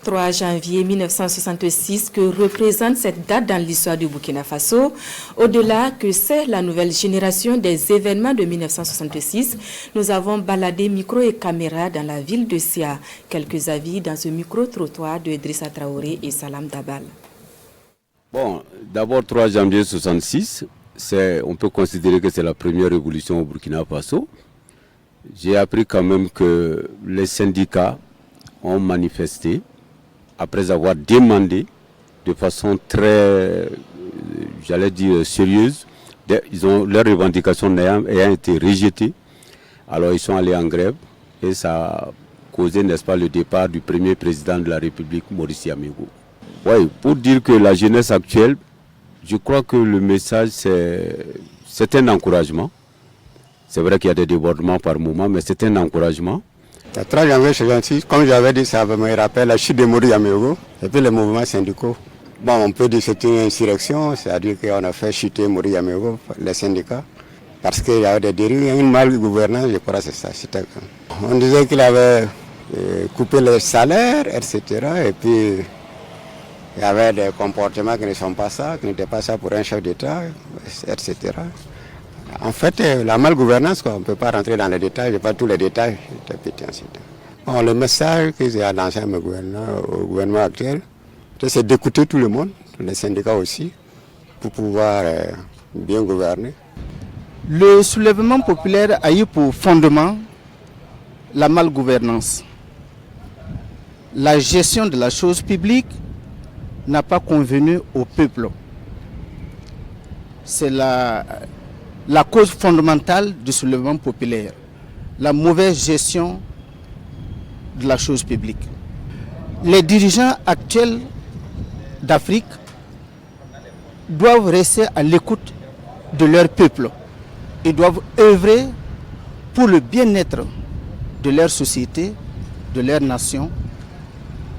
3 janvier 1966, que représente cette date dans l'histoire du Burkina Faso. Au-delà que c'est la nouvelle génération des événements de 1966, nous avons baladé micro et caméra dans la ville de Sia. Quelques avis dans ce micro-trottoir de Idrissa Traoré et Salam Dabal. Bon, d'abord 3 janvier 1966, on peut considérer que c'est la première révolution au Burkina Faso. J'ai appris quand même que les syndicats ont manifesté après avoir demandé de façon très, j'allais dire, sérieuse. Leurs revendications ayant été rejetées. Alors ils sont allés en grève et ça a causé, n'est-ce pas, le départ du premier président de la République, Maurice Yamégo. Oui, pour dire que la jeunesse actuelle, je crois que le message c'est un encouragement. C'est vrai qu'il y a des débordements par moment, mais c'est un encouragement. Le 3 janvier 1966, comme j'avais dit, ça me rappelle la chute de Maurice Yamégo et puis les mouvements syndicaux. Bon, on peut dire que c'est une insurrection, c'est-à-dire qu'on a fait chuter Maurice Yamégo, les syndicats, parce qu'il y avait des dérives, une mal-gouvernance, je crois que c'est ça. On disait qu'il avait coupé les salaires, etc. Et puis, il y avait des comportements qui ne sont pas ça, qui n'étaient pas ça pour un chef d'État, etc. En fait, la malgouvernance, on ne peut pas rentrer dans les détails, je n'ai pas tous les détails. Bon, le message que j'ai lancé au gouvernement actuel, c'est d'écouter tout le monde, les syndicats aussi, pour pouvoir bien gouverner. Le soulèvement populaire a eu pour fondement la malgouvernance. La gestion de la chose publique n'a pas convenu au peuple. C'est la cause fondamentale du soulèvement populaire, la mauvaise gestion de la chose publique. Les dirigeants actuels d'Afrique doivent rester à l'écoute de leur peuple. Ils doivent œuvrer pour le bien-être de leur société, de leur nation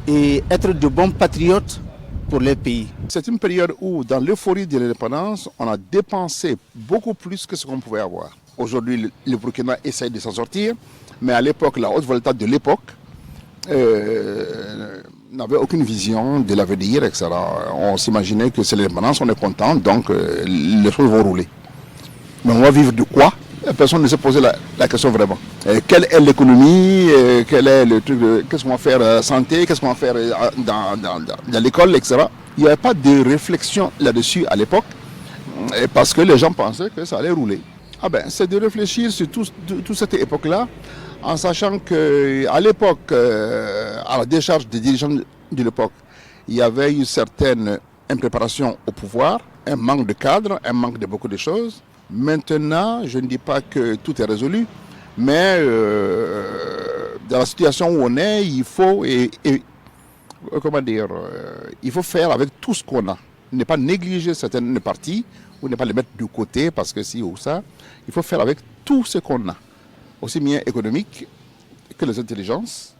et être de bons patriotes pour les pays. C'est une période où, dans l'euphorie de l'indépendance, on a dépensé beaucoup plus que ce qu'on pouvait avoir. Aujourd'hui, le Burkina essaye de s'en sortir, mais à l'époque, la haute volonté de l'époque n'avait aucune vision de l'avenir, etc. On s'imaginait que c'est l'indépendance, on est content, donc les choses vont rouler. Mais on va vivre de quoi? Personne ne s'est posé la question vraiment. Quelle est l'économie? Quel est le truc? Qu'est-ce qu'on va faire à la santé? Qu'est-ce qu'on va faire dans l'école, etc. Il n'y avait pas de réflexion là-dessus à l'époque, parce que les gens pensaient que ça allait rouler. C'est de réfléchir sur toute cette époque-là, en sachant qu'à l'époque, à la décharge des dirigeants de l'époque, il y avait une certaine impréparation au pouvoir, un manque de cadre, un manque de beaucoup de choses. Maintenant, je ne dis pas que tout est résolu, mais dans la situation où on est, il faut, il faut faire avec tout ce qu'on a. Ne pas négliger certaines parties ou ne pas les mettre de côté parce que si ou ça. Il faut faire avec tout ce qu'on a, aussi bien économique que les intelligences,